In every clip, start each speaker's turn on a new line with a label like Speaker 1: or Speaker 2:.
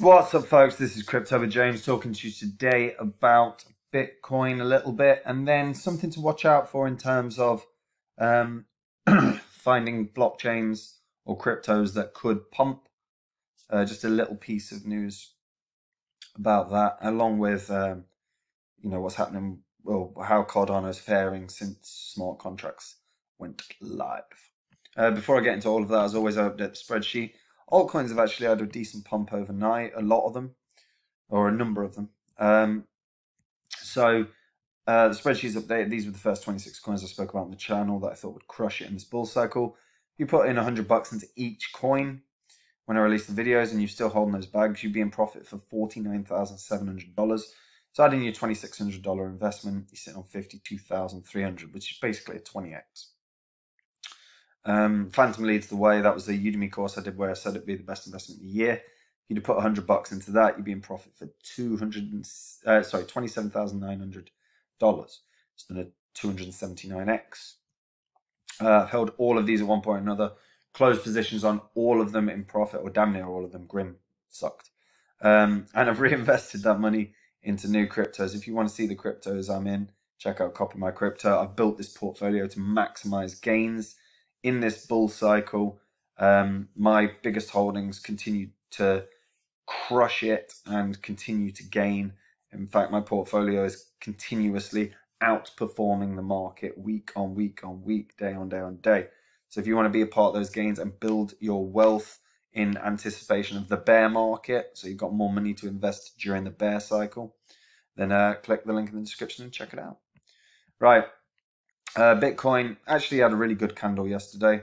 Speaker 1: What's up, folks? This is Crypto with James talking to you today about Bitcoin a little bit, and then something to watch out for in terms of finding blockchains or cryptos that could pump. Just a little piece of news about that, along with what's happening, well, how Cardano is faring since smart contracts went live. Before I get into all of that, as always, I update the spreadsheet. Altcoins have actually had a decent pump overnight, a lot of them, or a number of them. The spreadsheet's updated. These were the first 26 coins I spoke about on the channel that I thought would crush it in this bull cycle. If you put in $100 into each coin when I release the videos and you're still holding those bags, you'd be in profit for $49,700. So adding your $2,600 investment, you're sitting on $52,300, which is basically a 20x. Phantom leads the way. That was the Udemy course I did where I said it'd be the best investment of the year. If you'd put $100 into that, you'd be in profit for $27,900. It's been a 279x. I've held all of these at one point or another. Closed positions on all of them in profit, or damn near all of them. Grim sucked. And I've reinvested that money into new cryptos. If you want to see the cryptos I'm in, check out Copy My Crypto. I've built this portfolio to maximize gains in this bull cycle. My biggest holdings continue to crush it and continue to gain. In fact, my portfolio is continuously outperforming the market week on week on week, day on day on day. So if you want to be a part of those gains and build your wealth in anticipation of the bear market, so you've got more money to invest during the bear cycle, then click the link in the description and check it out. Right. Bitcoin actually had a really good candle yesterday.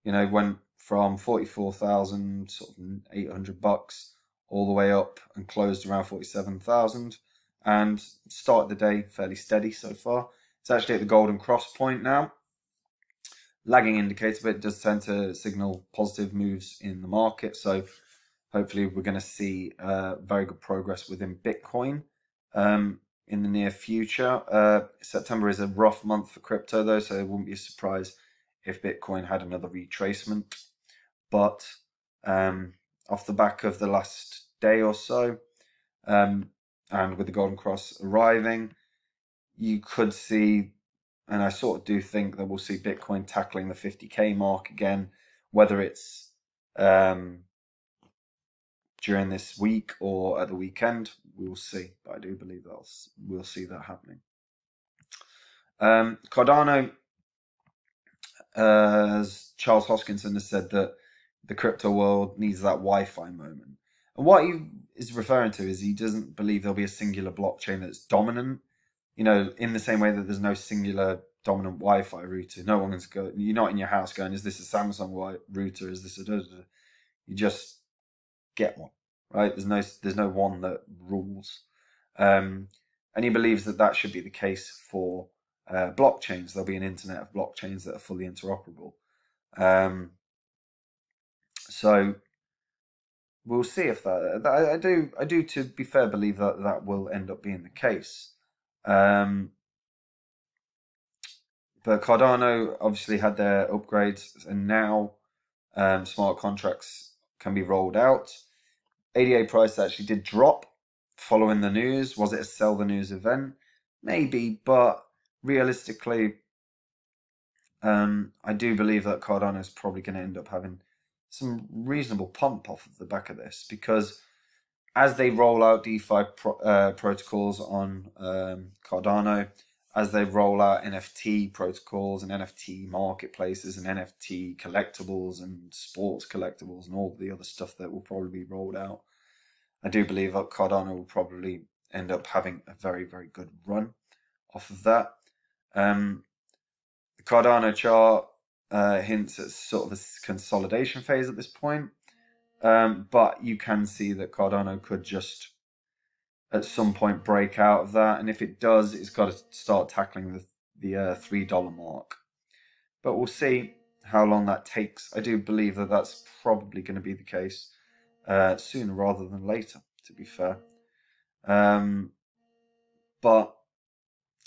Speaker 1: Went from 44,800 bucks all the way up and closed around 47,000, and started the day fairly steady so far. It's actually at the golden cross point now. Lagging indicator, but it does tend to signal positive moves in the market. So hopefully we're going to see very good progress within Bitcoin in the near future. September is a rough month for crypto though, so it wouldn't be a surprise if Bitcoin had another retracement. But off the back of the last day or so, and with the golden cross arriving, you could see, and I sort of do think that we'll see Bitcoin tackling the 50K mark again, whether it's during this week or at the weekend, we'll see. But I do believe that we'll see that happening. Cardano, as Charles Hoskinson has said, that the crypto world needs that Wi-Fi moment. And what he is referring to is he doesn't believe there'll be a singular blockchain that's dominant. In the same way that there's no singular dominant Wi-Fi router. No one's going. You're not in your house going, "Is this a Samsung router? Is this a?" You just get one, right? There's no one that rules. And he believes that should be the case for blockchains. There'll be an internet of blockchains that are fully interoperable. So we'll see if that. I do. To be fair, believe that will end up being the case. But Cardano obviously had their upgrades, and now smart contracts can be rolled out. ADA price actually did drop following the news. Was it a sell the news event? Maybe, but realistically, I do believe that Cardano is probably going to end up having some reasonable pump off of the back of this, because as they roll out DeFi protocols on Cardano, as they roll out NFT protocols and NFT marketplaces and NFT collectibles and sports collectibles and all the other stuff that will probably be rolled out, I do believe that Cardano will probably end up having a very, very good run off of that. The Cardano chart hints at sort of a consolidation phase at this point. But you can see that Cardano could just at some point break out of that, and if it does, it's got to start tackling the $3 mark. But we'll see how long that takes. I do believe that that's probably going to be the case sooner rather than later, to be fair. But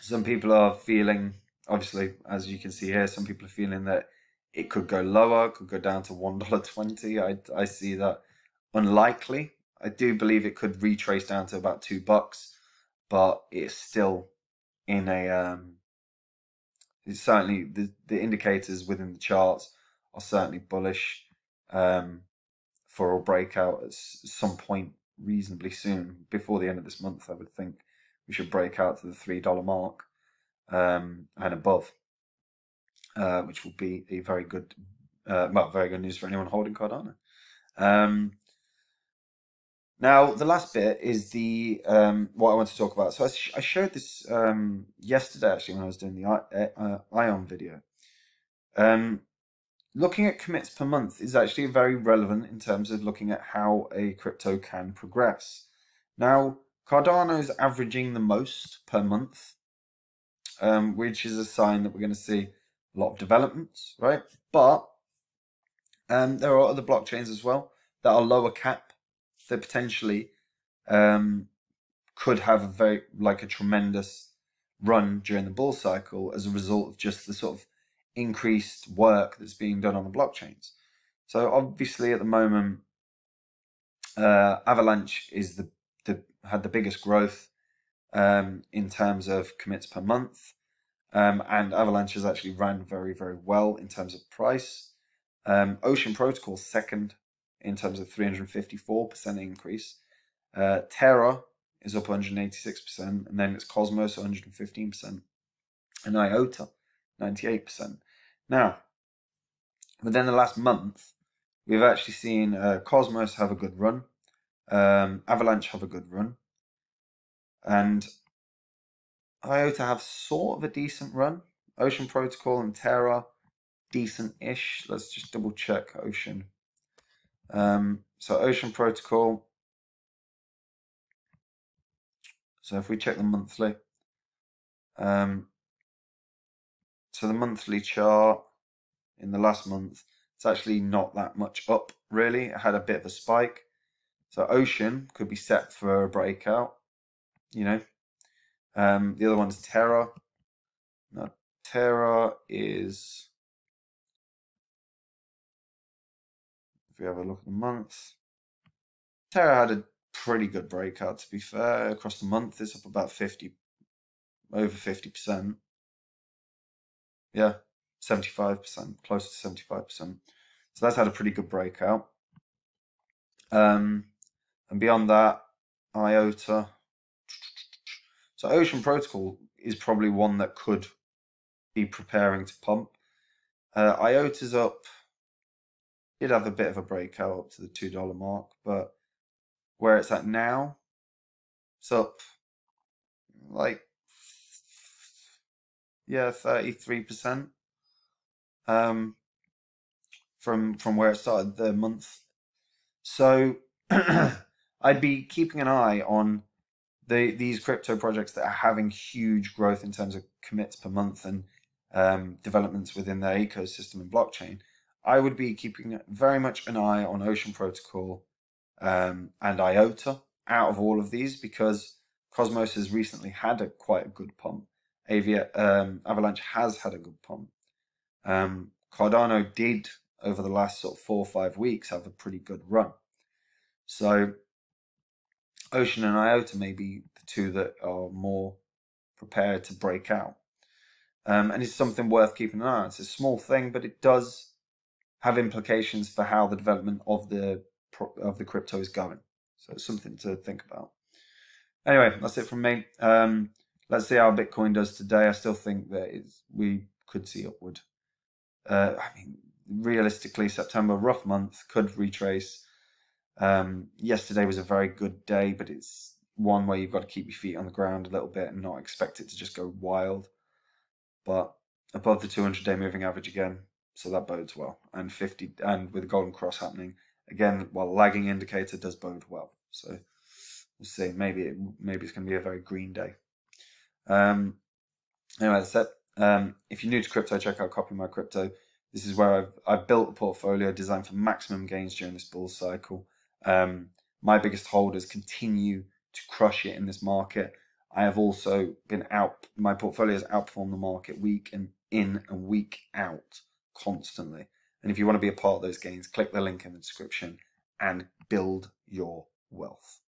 Speaker 1: some people are feeling, obviously, as you can see here, some people are feeling that it could go lower, could go down to $1.20. I see that unlikely. I do believe it could retrace down to about $2, but it's still in a it's certainly the indicators within the charts are certainly bullish for a breakout at some point reasonably soon. Before the end of this month, I would think we should break out to the $3 mark and above, which will be a very good very good news for anyone holding Cardano. Now, the last bit is the what I want to talk about. So I showed this yesterday, actually, when I was doing the Ion video. Looking at commits per month is actually very relevant in terms of looking at how a crypto can progress. Now, Cardano is averaging the most per month, which is a sign that we're going to see a lot of developments, right? But there are other blockchains as well that are lower cap that potentially could have a tremendous run during the bull cycle as a result of just the sort of increased work that's being done on the blockchains. So obviously at the moment, Avalanche is had the biggest growth in terms of commits per month, and Avalanche has actually ran very, very well in terms of price. Ocean Protocol second in terms of 354% increase. Terra is up 186%, and then it's Cosmos 115%, and IOTA 98%. Now, within the last month, we've actually seen Cosmos have a good run, Avalanche have a good run, and IOTA have sort of a decent run. Ocean Protocol and Terra, decent-ish. Let's just double check Ocean. So Ocean Protocol. So if we check the monthly, so the monthly chart in the last month, it's actually not that much up, really. It had a bit of a spike. So Ocean could be set for a breakout, you know. The other one is Terra. Now, Terra is, if we have a look at the month, Terra had a pretty good breakout, to be fair. Across the month, it's up about over 50%. Yeah, 75%, close to 75%. So that's had a pretty good breakout. And beyond that, IOTA. So Ocean Protocol is probably one that could be preparing to pump. IOTA's up. Did have a bit of a breakout up to the $2 mark, but where it's at now, it's up like 33% from where it started the month. So I'd be keeping an eye on these crypto projects that are having huge growth in terms of commits per month and developments within their ecosystem and blockchain. I would be keeping very much an eye on Ocean Protocol and IOTA out of all of these, because Cosmos has recently had quite a good pump. Avalanche has had a good pump. Cardano did, over the last sort of 4 or 5 weeks, have a pretty good run. So Ocean and IOTA may be the two that are more prepared to break out. And it's something worth keeping an eye on. It's a small thing, but it does have implications for how the development of the crypto is going. So it's something to think about. Anyway, that's it from me. Let's see how Bitcoin does today. I still think that we could see upward. I mean, realistically, September, rough month, could retrace. Yesterday was a very good day, but it's one where you've got to keep your feet on the ground a little bit and not expect it to just go wild. But above the 200-day moving average again, so that bodes well. And with the golden cross happening again, while the lagging indicator does bode well. So we'll see. Maybe it's going to be a very green day. Anyway, that's it. If you're new to crypto, check out Copy My Crypto. This is where I've built a portfolio designed for maximum gains during this bull cycle. My biggest holders continue to crush it in this market. I have also been my portfolio has outperformed the market week in and week out constantly. And if you want to be a part of those gains, click the link in the description and build your wealth.